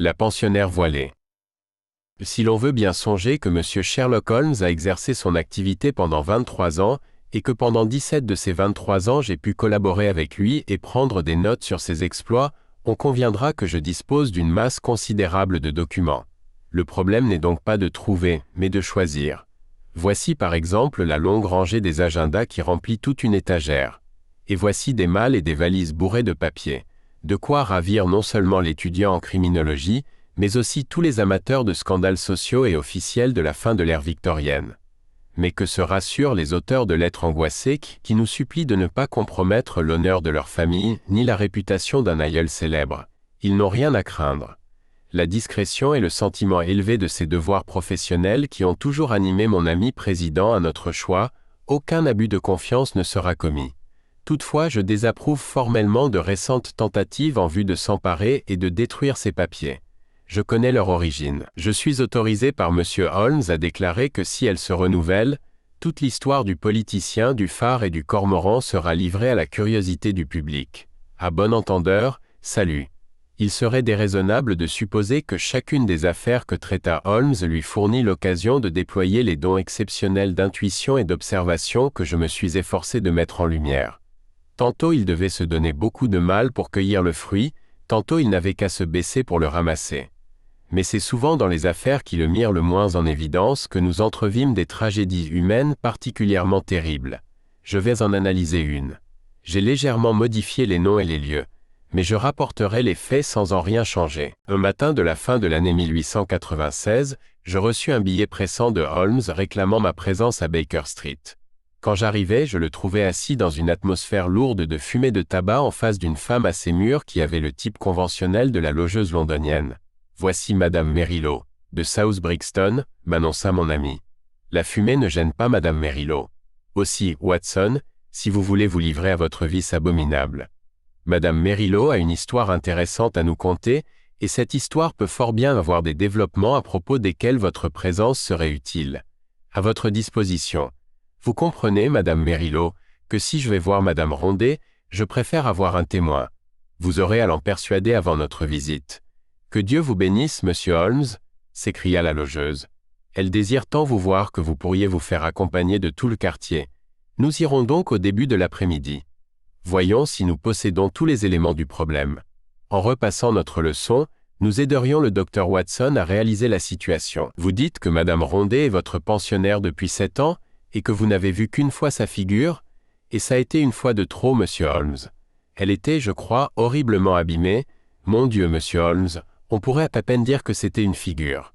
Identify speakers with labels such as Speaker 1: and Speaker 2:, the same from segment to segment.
Speaker 1: La pensionnaire voilée. Si l'on veut bien songer que M. Sherlock Holmes a exercé son activité pendant 23 ans, et que pendant 17 de ces 23 ans j'ai pu collaborer avec lui et prendre des notes sur ses exploits, on conviendra que je dispose d'une masse considérable de documents. Le problème n'est donc pas de trouver, mais de choisir. Voici par exemple la longue rangée des agendas qui remplit toute une étagère. Et voici des malles et des valises bourrées de papier. De quoi ravir non seulement l'étudiant en criminologie, mais aussi tous les amateurs de scandales sociaux et officiels de la fin de l'ère victorienne. Mais que se rassurent les auteurs de lettres angoissées qui nous supplient de ne pas compromettre l'honneur de leur famille ni la réputation d'un aïeul célèbre. Ils n'ont rien à craindre. La discrétion et le sentiment élevé de ses devoirs professionnels qui ont toujours animé mon ami président à notre choix, aucun abus de confiance ne sera commis. Toutefois, je désapprouve formellement de récentes tentatives en vue de s'emparer et de détruire ces papiers. Je connais leur origine. Je suis autorisé par M. Holmes à déclarer que si elle se renouvelle, toute l'histoire du politicien, du phare et du cormoran sera livrée à la curiosité du public. À bon entendeur, salut. Il serait déraisonnable de supposer que chacune des affaires que traita Holmes lui fournit l'occasion de déployer les dons exceptionnels d'intuition et d'observation que je me suis efforcé de mettre en lumière. Tantôt il devait se donner beaucoup de mal pour cueillir le fruit, tantôt il n'avait qu'à se baisser pour le ramasser. Mais c'est souvent dans les affaires qui le mirent le moins en évidence que nous entrevîmes des tragédies humaines particulièrement terribles. Je vais en analyser une. J'ai légèrement modifié les noms et les lieux, mais je rapporterai les faits sans en rien changer. Un matin de la fin de l'année 1896, je reçus un billet pressant de Holmes réclamant ma présence à Baker Street. Quand j'arrivai, je le trouvai assis dans une atmosphère lourde de fumée de tabac en face d'une femme assez mûre qui avait le type conventionnel de la logeuse londonienne. « Voici Madame Merrilow, de South Brixton », m'annonça mon ami. « La fumée ne gêne pas Madame Merrilow. Aussi, Watson, si vous voulez vous livrer à votre vice abominable. Madame Merrilow a une histoire intéressante à nous conter, et cette histoire peut fort bien avoir des développements à propos desquels votre présence serait utile. À votre disposition. Vous comprenez, Madame Merrilow, que si je vais voir Madame Rondet, je préfère avoir un témoin. Vous aurez à l'en persuader avant notre visite. Que Dieu vous bénisse, Monsieur Holmes, s'écria la logeuse. Elle désire tant vous voir que vous pourriez vous faire accompagner de tout le quartier. Nous irons donc au début de l'après-midi. Voyons si nous possédons tous les éléments du problème. En repassant notre leçon, nous aiderions le docteur Watson à réaliser la situation. Vous dites que Madame Rondet est votre pensionnaire depuis 7 ans et que vous n'avez vu qu'une fois sa figure, et ça a été une fois de trop, Monsieur Holmes. Elle était, je crois, horriblement abîmée. Mon Dieu, Monsieur Holmes, on pourrait à peine dire que c'était une figure.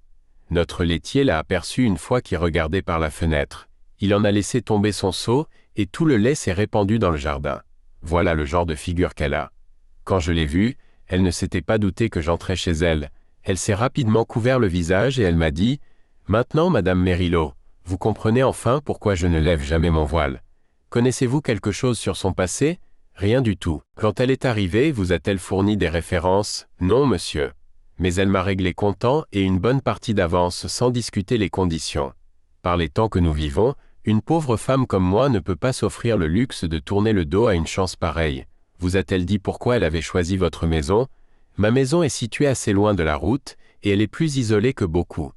Speaker 1: Notre laitier l'a aperçue une fois qu'il regardait par la fenêtre. Il en a laissé tomber son seau, et tout le lait s'est répandu dans le jardin. Voilà le genre de figure qu'elle a. Quand je l'ai vue, elle ne s'était pas doutée que j'entrais chez elle. Elle s'est rapidement couvert le visage et elle m'a dit « Maintenant, Madame Merrilow, vous comprenez enfin pourquoi je ne lève jamais mon voile. Connaissez-vous quelque chose sur son passé ? Rien du tout. Quand elle est arrivée, vous a-t-elle fourni des références ? Non, monsieur. Mais elle m'a réglé comptant et une bonne partie d'avance sans discuter les conditions. Par les temps que nous vivons, une pauvre femme comme moi ne peut pas s'offrir le luxe de tourner le dos à une chance pareille. Vous a-t-elle dit pourquoi elle avait choisi votre maison ? Ma maison est située assez loin de la route, et elle est plus isolée que beaucoup.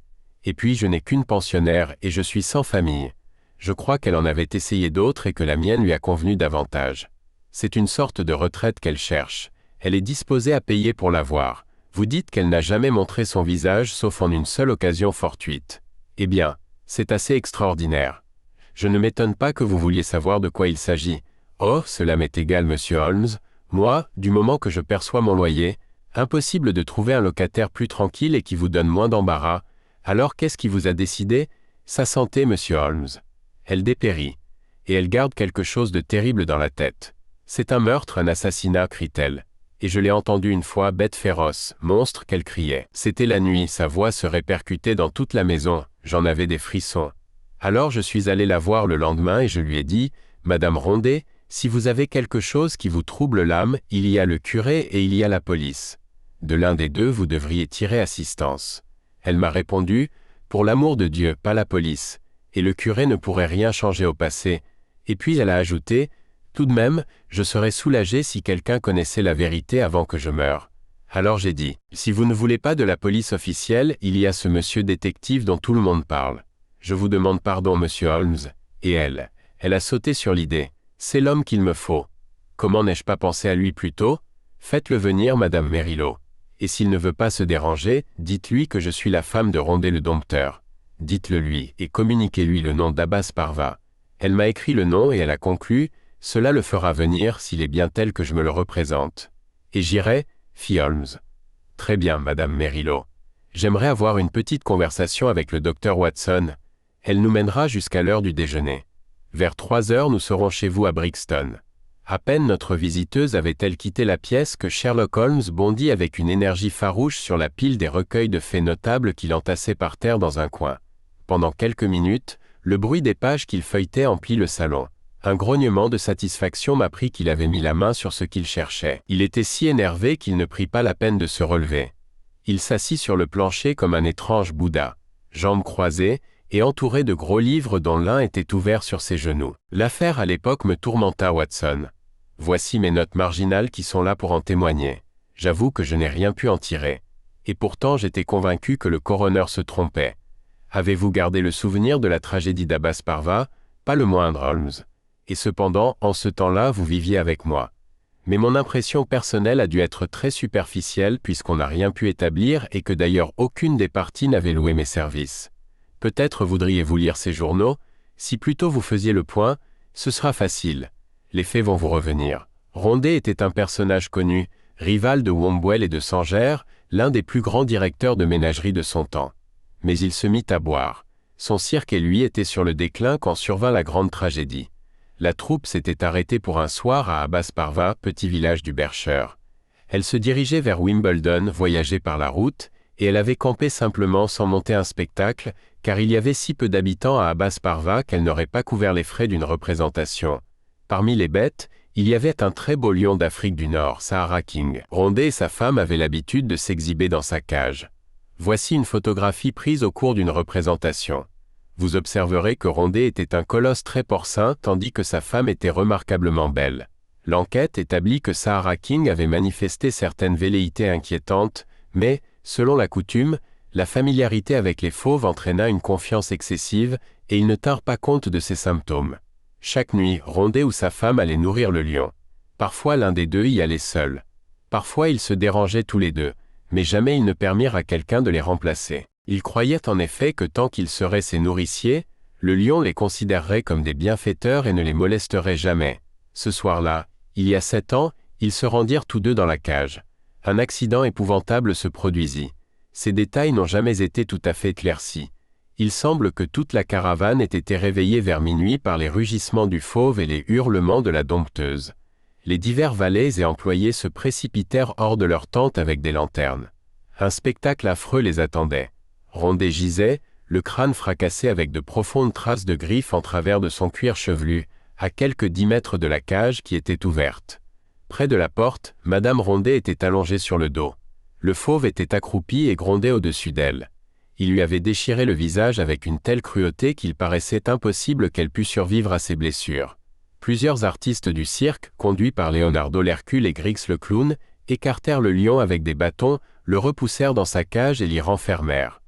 Speaker 1: Et puis je n'ai qu'une pensionnaire et je suis sans famille. Je crois qu'elle en avait essayé d'autres et que la mienne lui a convenu davantage. C'est une sorte de retraite qu'elle cherche. Elle est disposée à payer pour l'avoir. Vous dites qu'elle n'a jamais montré son visage sauf en une seule occasion fortuite. Eh bien, c'est assez extraordinaire. Je ne m'étonne pas que vous vouliez savoir de quoi il s'agit. Oh, cela m'est égal, Monsieur Holmes. Moi, du moment que je perçois mon loyer, impossible de trouver un locataire plus tranquille et qui vous donne moins d'embarras. Alors qu'est-ce qui vous a décidé ? Sa santé, Monsieur Holmes. Elle dépérit. Et elle garde quelque chose de terrible dans la tête. C'est un meurtre, un assassinat, crie-t-elle. Et je l'ai entendue une fois, bête féroce, monstre qu'elle criait. C'était la nuit, sa voix se répercutait dans toute la maison, j'en avais des frissons. Alors je suis allé la voir le lendemain et je lui ai dit « Madame Rondet, si vous avez quelque chose qui vous trouble l'âme, il y a le curé et il y a la police. De l'un des deux, vous devriez tirer assistance. » Elle m'a répondu « Pour l'amour de Dieu, pas la police. » Et le curé ne pourrait rien changer au passé. Et puis elle a ajouté « Tout de même, je serais soulagé si quelqu'un connaissait la vérité avant que je meure. Alors j'ai dit, si vous ne voulez pas de la police officielle, il y a ce monsieur détective dont tout le monde parle. Je vous demande pardon, monsieur Holmes. Et elle a sauté sur l'idée. C'est l'homme qu'il me faut. Comment n'ai-je pas pensé à lui plus tôt? Faites-le venir, madame Merylo. Et s'il ne veut pas se déranger, dites-lui que je suis la femme de Rondet le dompteur. Dites-le lui et communiquez-lui le nom d'Abbas Parva. Elle m'a écrit le nom et elle a conclu, cela le fera venir s'il est bien tel que je me le représente. Et j'irai, fit Holmes. Très bien, madame Merylo. J'aimerais avoir une petite conversation avec le docteur Watson. Elle nous mènera jusqu'à l'heure du déjeuner. Vers 3 heures, nous serons chez vous à Brixton. À peine notre visiteuse avait-elle quitté la pièce que Sherlock Holmes bondit avec une énergie farouche sur la pile des recueils de faits notables qu'il entassait par terre dans un coin. Pendant quelques minutes, le bruit des pages qu'il feuilletait emplit le salon. Un grognement de satisfaction m'apprit qu'il avait mis la main sur ce qu'il cherchait. Il était si énervé qu'il ne prit pas la peine de se relever. Il s'assit sur le plancher comme un étrange Bouddha, jambes croisées, et entouré de gros livres dont l'un était ouvert sur ses genoux. L'affaire à l'époque me tourmenta, Watson. Voici mes notes marginales qui sont là pour en témoigner. J'avoue que je n'ai rien pu en tirer. Et pourtant j'étais convaincu que le coroner se trompait. Avez-vous gardé le souvenir de la tragédie d'Abbas Parva? Pas le moindre, Holmes. Et cependant, en ce temps-là, vous viviez avec moi. Mais mon impression personnelle a dû être très superficielle puisqu'on n'a rien pu établir et que d'ailleurs aucune des parties n'avait loué mes services. Peut-être voudriez-vous lire ces journaux? Si plutôt vous faisiez le point, ce sera facile. Les faits vont vous revenir. Rondet était un personnage connu, rival de Wombwell et de Sanger, l'un des plus grands directeurs de ménagerie de son temps. Mais il se mit à boire. Son cirque et lui étaient sur le déclin quand survint la grande tragédie. La troupe s'était arrêtée pour un soir à Abbas Parva, petit village du Berkshire. Elle se dirigeait vers Wimbledon, voyageait par la route, et elle avait campé simplement sans monter un spectacle, car il y avait si peu d'habitants à Abbas Parva qu'elle n'aurait pas couvert les frais d'une représentation. Parmi les bêtes, il y avait un très beau lion d'Afrique du Nord, Sahara King. Rondet et sa femme avaient l'habitude de s'exhiber dans sa cage. Voici une photographie prise au cours d'une représentation. Vous observerez que Rondet était un colosse très porcin tandis que sa femme était remarquablement belle. L'enquête établit que Sahara King avait manifesté certaines velléités inquiétantes, mais, selon la coutume, la familiarité avec les fauves entraîna une confiance excessive et ils ne tinrent pas compte de ces symptômes. Chaque nuit, Rondet ou sa femme allaient nourrir le lion. Parfois l'un des deux y allait seul. Parfois ils se dérangeaient tous les deux, mais jamais ils ne permirent à quelqu'un de les remplacer. Ils croyaient en effet que tant qu'ils seraient ses nourriciers, le lion les considérerait comme des bienfaiteurs et ne les molesterait jamais. Ce soir-là, il y a 7 ans, ils se rendirent tous deux dans la cage. Un accident épouvantable se produisit. Ces détails n'ont jamais été tout à fait éclaircis. Il semble que toute la caravane ait été réveillée vers minuit par les rugissements du fauve et les hurlements de la dompteuse. Les divers valets et employés se précipitèrent hors de leur tente avec des lanternes. Un spectacle affreux les attendait. Rondet gisait, le crâne fracassé avec de profondes traces de griffes en travers de son cuir chevelu, à quelques 10 mètres de la cage qui était ouverte. Près de la porte, Madame Rondet était allongée sur le dos. Le fauve était accroupi et grondait au-dessus d'elle. Il lui avait déchiré le visage avec une telle cruauté qu'il paraissait impossible qu'elle pût survivre à ses blessures. Plusieurs artistes du cirque, conduits par Leonardo l'Hercule et Grix le clown, écartèrent le lion avec des bâtons, le repoussèrent dans sa cage et l'y renfermèrent.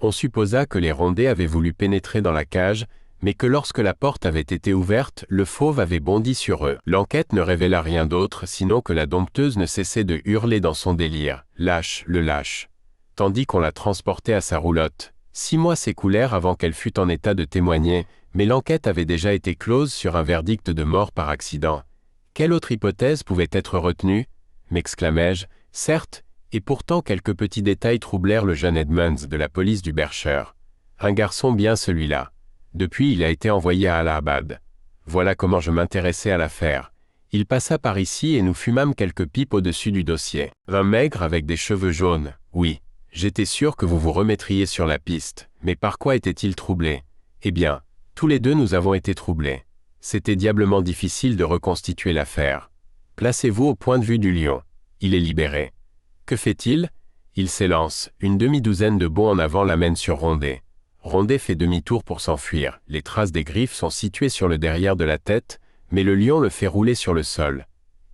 Speaker 1: On supposa que les Rondets avaient voulu pénétrer dans la cage, mais que lorsque la porte avait été ouverte, le fauve avait bondi sur eux. L'enquête ne révéla rien d'autre, sinon que la dompteuse ne cessait de hurler dans son délire. « Lâche, le lâche !» Tandis qu'on la transportait à sa roulotte. 6 mois s'écoulèrent avant qu'elle fût en état de témoigner, mais l'enquête avait déjà été close sur un verdict de mort par accident. Quelle autre hypothèse pouvait être retenue? M'exclamai-je. Certes, et pourtant quelques petits détails troublèrent le jeune Edmonds de la police du Berkshire. Un garçon bien celui-là. Depuis, il a été envoyé à Allahabad. Voilà comment je m'intéressais à l'affaire. Il passa par ici et nous fumâmes quelques pipes au-dessus du dossier. Un maigre avec des cheveux jaunes, oui. J'étais sûr que vous vous remettriez sur la piste, mais par quoi était-il troublé? Eh bien, tous les deux nous avons été troublés. C'était diablement difficile de reconstituer l'affaire. Placez-vous au point de vue du lion. Il est libéré. Que fait-il? Il s'élance. Une demi-douzaine de bonds en avant l'amènent sur Rondet. Rondet fait demi-tour pour s'enfuir. Les traces des griffes sont situées sur le derrière de la tête, mais le lion le fait rouler sur le sol.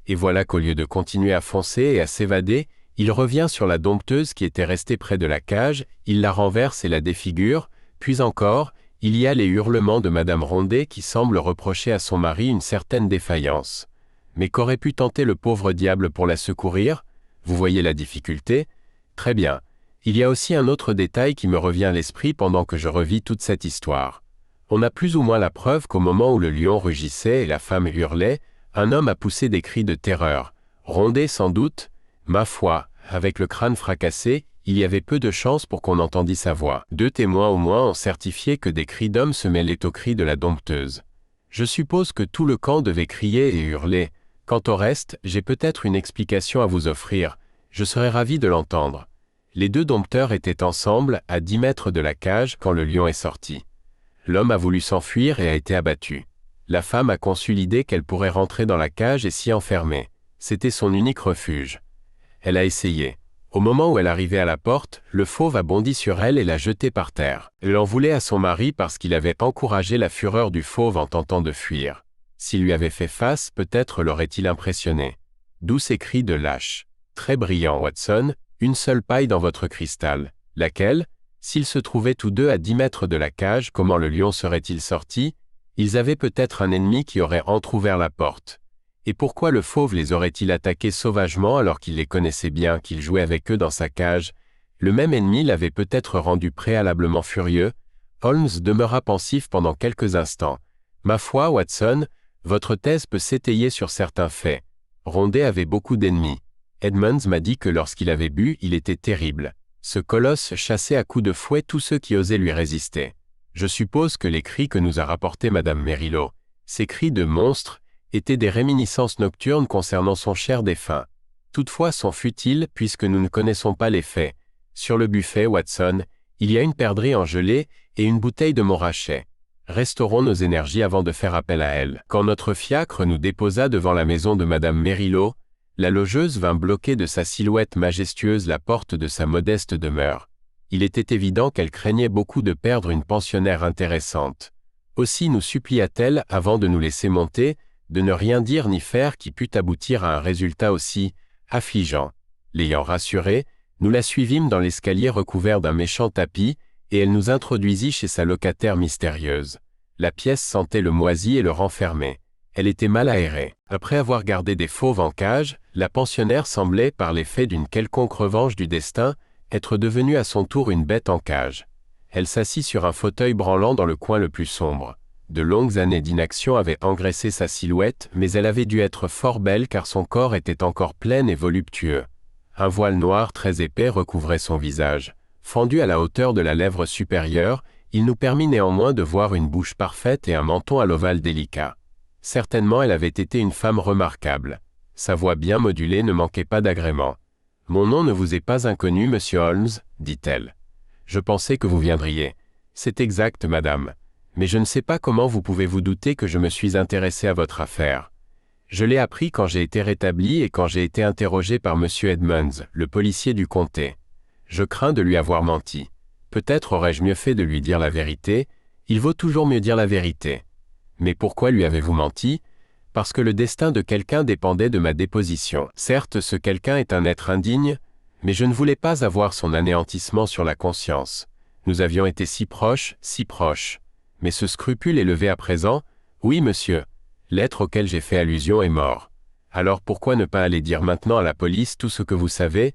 Speaker 1: Et voilà qu'au lieu de continuer à foncer et à s'évader, Il revient sur la dompteuse qui était restée près de la cage, il la renverse et la défigure, puis encore, il y a les hurlements de Madame Rondet qui semble reprocher à son mari une certaine défaillance. Mais qu'aurait pu tenter le pauvre diable pour la secourir? Vous voyez la difficulté? Très bien. Il y a aussi un autre détail qui me revient à l'esprit pendant que je revis toute cette histoire. On a plus ou moins la preuve qu'au moment où le lion rugissait et la femme hurlait, un homme a poussé des cris de terreur. Rondet sans doute? Ma foi, avec le crâne fracassé, il y avait peu de chance pour qu'on entendît sa voix. 2 témoins au moins ont certifié que des cris d'hommes se mêlaient aux cris de la dompteuse. Je suppose que tout le camp devait crier et hurler. Quant au reste, j'ai peut-être une explication à vous offrir. Je serais ravi de l'entendre. Les 2 dompteurs étaient ensemble, à 10 mètres de la cage, quand le lion est sorti. L'homme a voulu s'enfuir et a été abattu. La femme a conçu l'idée qu'elle pourrait rentrer dans la cage et s'y enfermer. C'était son unique refuge. Elle a essayé. Au moment où elle arrivait à la porte, le fauve a bondi sur elle et l'a jetée par terre. Elle en voulait à son mari parce qu'il avait encouragé la fureur du fauve en tentant de fuir. S'il lui avait fait face, peut-être l'aurait-il impressionné. D'où ces cris de lâche. Très brillant, Watson, une seule paille dans votre cristal. Laquelle? S'ils se trouvaient tous 2 à 10 mètres de la cage, comment le lion serait-il sorti? Ils avaient peut-être un ennemi qui aurait entrouvert la porte. Et pourquoi le fauve les aurait-il attaqués sauvagement alors qu'il les connaissait bien, qu'il jouait avec eux dans sa cage? Le même ennemi l'avait peut-être rendu préalablement furieux. Holmes demeura pensif pendant quelques instants. Ma foi, Watson, votre thèse peut s'étayer sur certains faits. Rondet avait beaucoup d'ennemis. Edmonds m'a dit que lorsqu'il avait bu, il était terrible. Ce colosse chassait à coups de fouet tous ceux qui osaient lui résister. Je suppose que les cris que nous a rapportés Madame Merylo, ces cris de monstre, étaient des réminiscences nocturnes concernant son cher défunt. Toutefois sont futiles puisque nous ne connaissons pas les faits. Sur le buffet, Watson, il y a une perdrix en gelée et une bouteille de Montrachet. Restaurons nos énergies avant de faire appel à elle. Quand notre fiacre nous déposa devant la maison de Madame Merylo, la logeuse vint bloquer de sa silhouette majestueuse la porte de sa modeste demeure. Il était évident qu'elle craignait beaucoup de perdre une pensionnaire intéressante. Aussi nous supplia-t-elle, avant de nous laisser monter, de ne rien dire ni faire qui pût aboutir à un résultat aussi affligeant. L'ayant rassurée, nous la suivîmes dans l'escalier recouvert d'un méchant tapis, et elle nous introduisit chez sa locataire mystérieuse. La pièce sentait le moisi et le renfermait. Elle était mal aérée. Après avoir gardé des fauves en cage, la pensionnaire semblait, par l'effet d'une quelconque revanche du destin, être devenue à son tour une bête en cage. Elle s'assit sur un fauteuil branlant dans le coin le plus sombre. De longues années d'inaction avaient engraissé sa silhouette, mais elle avait dû être fort belle car son corps était encore plein et voluptueux. Un voile noir très épais recouvrait son visage. Fendu à la hauteur de la lèvre supérieure, il nous permit néanmoins de voir une bouche parfaite et un menton à l'ovale délicat. Certainement elle avait été une femme remarquable. Sa voix bien modulée ne manquait pas d'agrément. « Mon nom ne vous est pas inconnu, monsieur Holmes, dit-elle. Je pensais que vous viendriez. C'est exact, madame. Mais je ne sais pas comment vous pouvez vous douter que je me suis intéressé à votre affaire. Je l'ai appris quand j'ai été rétabli et quand j'ai été interrogé par monsieur Edmonds, le policier du comté. Je crains de lui avoir menti. Peut-être aurais-je mieux fait de lui dire la vérité. Il vaut toujours mieux dire la vérité. Mais pourquoi lui avez-vous menti? Parce que le destin de quelqu'un dépendait de ma déposition. Certes, ce quelqu'un est un être indigne, mais je ne voulais pas avoir son anéantissement sur la conscience. Nous avions été si proches. Mais ce scrupule est levé à présent? Oui, monsieur. L'être auquel j'ai fait allusion est mort. Alors pourquoi ne pas aller dire maintenant à la police tout ce que vous savez?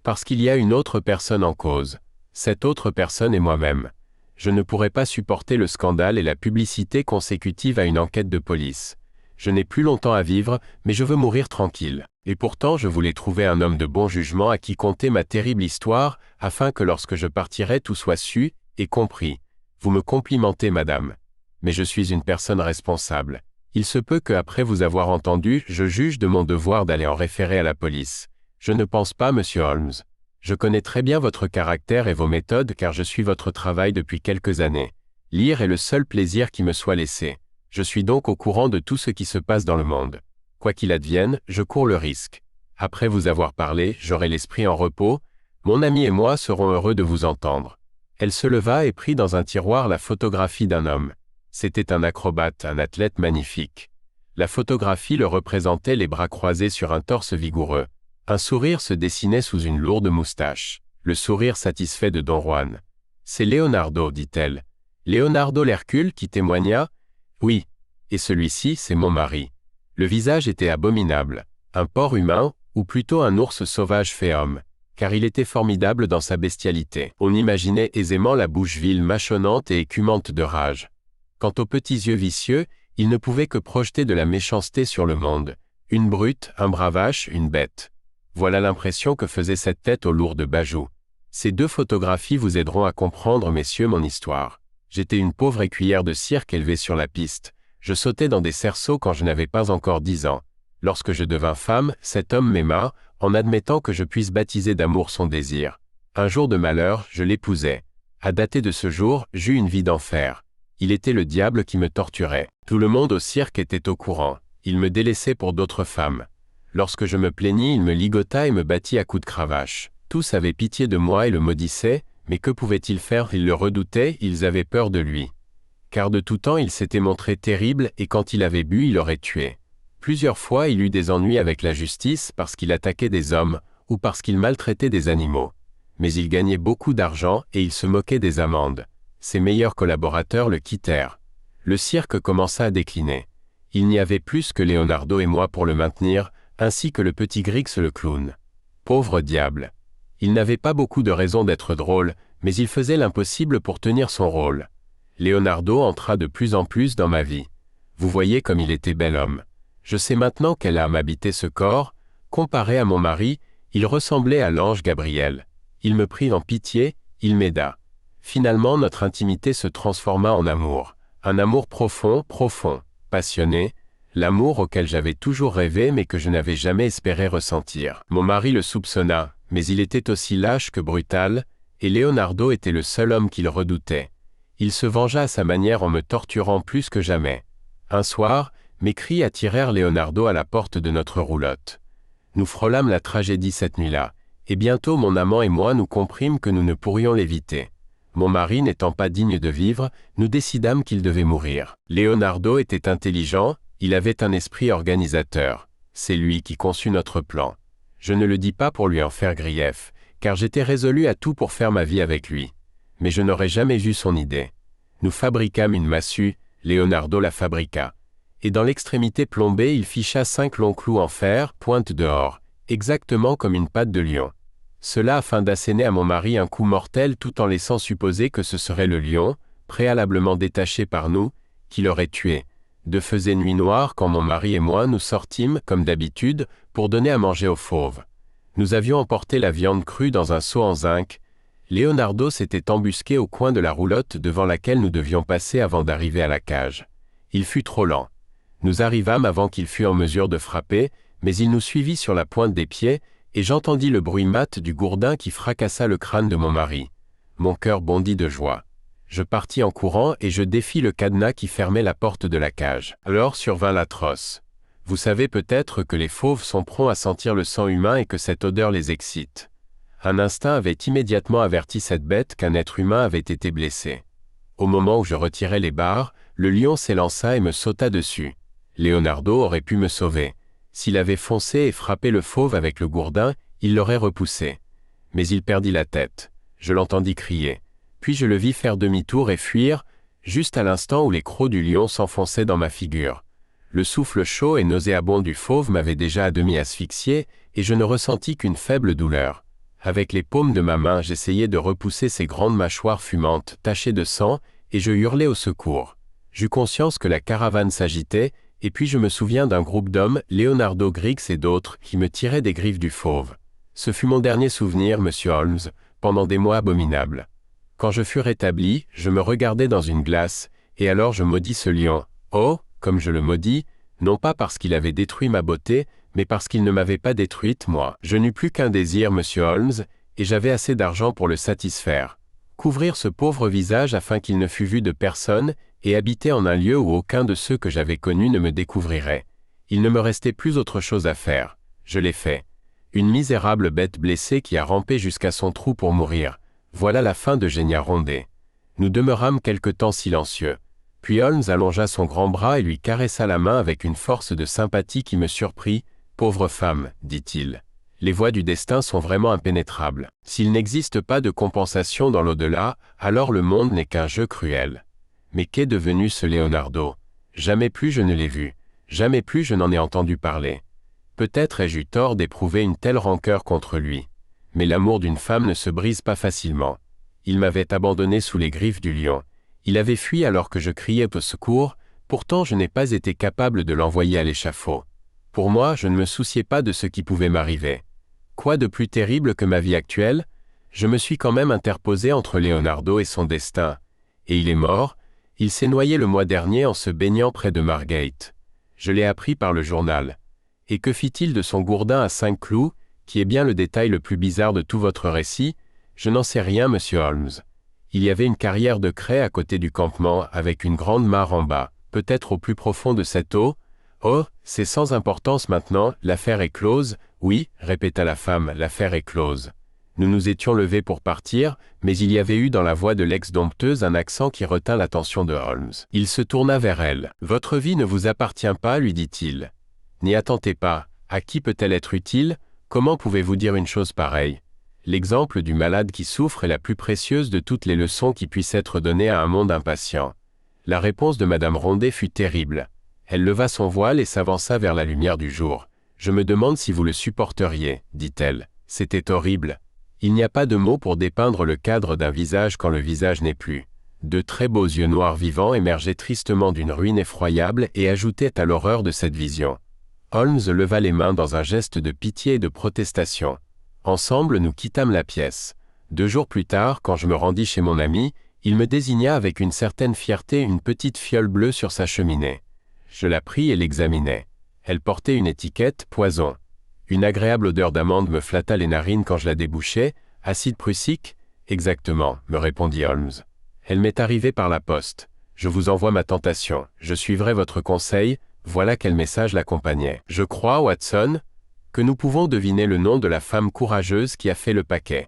Speaker 1: Parce qu'il y a une autre personne en cause. Cette autre personne est moi-même. Je ne pourrais pas supporter le scandale et la publicité consécutive à une enquête de police. Je n'ai plus longtemps à vivre, mais je veux mourir tranquille. Et pourtant, je voulais trouver un homme de bon jugement à qui conter ma terrible histoire, afin que lorsque je partirai tout soit su et compris. Vous me complimentez, madame. Mais je suis une personne responsable. Il se peut qu'après vous avoir entendu, je juge de mon devoir d'aller en référer à la police. Je ne pense pas, monsieur Holmes. Je connais très bien votre caractère et vos méthodes car je suis votre travail depuis quelques années. Lire est le seul plaisir qui me soit laissé. Je suis donc au courant de tout ce qui se passe dans le monde. Quoi qu'il advienne, je cours le risque. Après vous avoir parlé, j'aurai l'esprit en repos. Mon ami et moi serons heureux de vous entendre. Elle se leva et prit dans un tiroir la photographie d'un homme. C'était un acrobate, un athlète magnifique. La photographie le représentait les bras croisés sur un torse vigoureux. Un sourire se dessinait sous une lourde moustache, le sourire satisfait de Don Juan. « C'est Leonardo, dit-elle. Leonardo l'Hercule qui témoigna ? Oui. Et celui-ci, c'est mon mari. » Le visage était abominable, un porc humain, ou plutôt un ours sauvage fait homme, car il était formidable dans sa bestialité. On imaginait aisément la bouche vile mâchonnante et écumante de rage. Quant aux petits yeux vicieux, il ne pouvait que projeter de la méchanceté sur le monde. Une brute, un bravache, une bête. Voilà l'impression que faisait cette tête aux lourdes bajoux. Ces 2 photographies vous aideront à comprendre, messieurs, mon histoire. J'étais une pauvre écuyère de cirque élevée sur la piste. Je sautais dans des cerceaux quand je n'avais pas encore 10 ans. Lorsque je devins femme, cet homme m'aima, en admettant que je puisse baptiser d'amour son désir. Un jour de malheur, je l'épousai. À dater de ce jour, j'eus une vie d'enfer. Il était le diable qui me torturait. Tout le monde au cirque était au courant. Il me délaissait pour d'autres femmes. Lorsque je me plaignis, il me ligota et me battit à coups de cravache. Tous avaient pitié de moi et le maudissaient, mais que pouvaient-ils faire? Ils le redoutaient, ils avaient peur de lui. Car de tout temps il s'était montré terrible et quand il avait bu, il aurait tué. Plusieurs fois il eut des ennuis avec la justice parce qu'il attaquait des hommes ou parce qu'il maltraitait des animaux. Mais il gagnait beaucoup d'argent et il se moquait des amendes. Ses meilleurs collaborateurs le quittèrent. Le cirque commença à décliner. Il n'y avait plus que Leonardo et moi pour le maintenir, ainsi que le petit Grix le clown. Pauvre diable. Il n'avait pas beaucoup de raisons d'être drôle, mais il faisait l'impossible pour tenir son rôle. Leonardo entra de plus en plus dans ma vie. Vous voyez comme il était bel homme. Je sais maintenant quelle âme habitait ce corps. Comparé à mon mari, il ressemblait à l'ange Gabriel. Il me prit en pitié, il m'aida. Finalement, notre intimité se transforma en amour. Un amour profond, passionné, l'amour auquel j'avais toujours rêvé mais que je n'avais jamais espéré ressentir. Mon mari le soupçonna, mais il était aussi lâche que brutal, et Leonardo était le seul homme qu'il redoutait. Il se vengea à sa manière en me torturant plus que jamais. Un soir, mes cris attirèrent Leonardo à la porte de notre roulotte. Nous frôlâmes la tragédie cette nuit-là, et bientôt mon amant et moi nous comprîmes que nous ne pourrions l'éviter. Mon mari n'étant pas digne de vivre, nous décidâmes qu'il devait mourir. Leonardo était intelligent, il avait un esprit organisateur. C'est lui qui conçut notre plan. Je ne le dis pas pour lui en faire grief, car j'étais résolu à tout pour faire ma vie avec lui. Mais je n'aurais jamais vu son idée. Nous fabriquâmes une massue, Leonardo la fabriqua. Et dans l'extrémité plombée, il ficha 5 longs clous en fer, pointe dehors, exactement comme une patte de lion. Cela afin d'asséner à mon mari un coup mortel tout en laissant supposer que ce serait le lion, préalablement détaché par nous, qui l'aurait tué. De faisait nuit noire quand mon mari et moi nous sortîmes, comme d'habitude, pour donner à manger aux fauves. Nous avions emporté la viande crue dans un seau en zinc. Leonardo s'était embusqué au coin de la roulotte devant laquelle nous devions passer avant d'arriver à la cage. Il fut trop lent. Nous arrivâmes avant qu'il fût en mesure de frapper, mais il nous suivit sur la pointe des pieds, et j'entendis le bruit mat du gourdin qui fracassa le crâne de mon mari. Mon cœur bondit de joie. Je partis en courant et je défis le cadenas qui fermait la porte de la cage. Alors survint l'atroce. Vous savez peut-être que les fauves sont prompts à sentir le sang humain et que cette odeur les excite. Un instinct avait immédiatement averti cette bête qu'un être humain avait été blessé. Au moment où je retirais les barres, le lion s'élança et me sauta dessus. Leonardo aurait pu me sauver. S'il avait foncé et frappé le fauve avec le gourdin, il l'aurait repoussé. Mais il perdit la tête. Je l'entendis crier. Puis je le vis faire demi-tour et fuir, juste à l'instant où les crocs du lion s'enfonçaient dans ma figure. Le souffle chaud et nauséabond du fauve m'avait déjà à demi asphyxié, et je ne ressentis qu'une faible douleur. Avec les paumes de ma main, j'essayais de repousser ses grandes mâchoires fumantes, tachées de sang, et je hurlais au secours. J'eus conscience que la caravane s'agitait, et puis je me souviens d'un groupe d'hommes, Leonardo, Grix et d'autres, qui me tiraient des griffes du fauve. Ce fut mon dernier souvenir, monsieur Holmes, pendant des mois abominables. Quand je fus rétabli, je me regardais dans une glace, et alors je maudis ce lion. Oh, comme je le maudis, non pas parce qu'il avait détruit ma beauté, mais parce qu'il ne m'avait pas détruite, moi. Je n'eus plus qu'un désir, monsieur Holmes, et j'avais assez d'argent pour le satisfaire. Couvrir ce pauvre visage afin qu'il ne fût vu de personne, et habiter en un lieu où aucun de ceux que j'avais connus ne me découvrirait. Il ne me restait plus autre chose à faire. Je l'ai fait. Une misérable bête blessée qui a rampé jusqu'à son trou pour mourir. Voilà la fin de Génia Rondé. Nous demeurâmes quelque temps silencieux. Puis Holmes allongea son grand bras et lui caressa la main avec une force de sympathie qui me surprit. « Pauvre femme, dit-il. Les voies du destin sont vraiment impénétrables. S'il n'existe pas de compensation dans l'au-delà, alors le monde n'est qu'un jeu cruel. Mais qu'est devenu ce Leonardo? Jamais plus je ne l'ai vu. Jamais plus je n'en ai entendu parler. Peut-être ai-je eu tort d'éprouver une telle rancœur contre lui. Mais l'amour d'une femme ne se brise pas facilement. Il m'avait abandonné sous les griffes du lion. Il avait fui alors que je criais au secours, pourtant je n'ai pas été capable de l'envoyer à l'échafaud. Pour moi, je ne me souciais pas de ce qui pouvait m'arriver. Quoi de plus terrible que ma vie actuelle? Je me suis quand même interposé entre Leonardo et son destin. Et il est mort, il s'est noyé le mois dernier en se baignant près de Margate. Je l'ai appris par le journal. Et que fit-il de son gourdin à 5 clous, qui est bien le détail le plus bizarre de tout votre récit? Je n'en sais rien, monsieur Holmes. Il y avait une carrière de craie à côté du campement avec une grande mare en bas, peut-être au plus profond de cette eau. Oh, c'est sans importance maintenant, l'affaire est close. Oui, répéta la femme, l'affaire est close. Nous nous étions levés pour partir, mais il y avait eu dans la voix de l'ex-dompteuse un accent qui retint l'attention de Holmes. Il se tourna vers elle. « Votre vie ne vous appartient pas, lui dit-il. N'y attendez pas. À qui peut-elle être utile? Comment pouvez-vous dire une chose pareille? L'exemple du malade qui souffre est la plus précieuse de toutes les leçons qui puissent être données à un monde impatient. » La réponse de Madame Rondet fut terrible. Elle leva son voile et s'avança vers la lumière du jour. « Je me demande si vous le supporteriez, dit-elle. C'était horrible. Il n'y a pas de mots pour dépeindre le cadre d'un visage quand le visage n'est plus. De très beaux yeux noirs vivants émergeaient tristement d'une ruine effroyable et ajoutaient à l'horreur de cette vision. Holmes leva les mains dans un geste de pitié et de protestation. Ensemble, nous quittâmes la pièce. 2 jours plus tard, quand je me rendis chez mon ami, il me désigna avec une certaine fierté une petite fiole bleue sur sa cheminée. Je la pris et l'examinai. Elle portait une étiquette « Poison ». Une agréable odeur d'amande me flatta les narines quand je la débouchai. « Acide prussique » ? Exactement, me répondit Holmes. Elle m'est arrivée par la poste. Je vous envoie ma tentation. Je suivrai votre conseil. Voilà quel message l'accompagnait. Je crois, Watson, que nous pouvons deviner le nom de la femme courageuse qui a fait le paquet.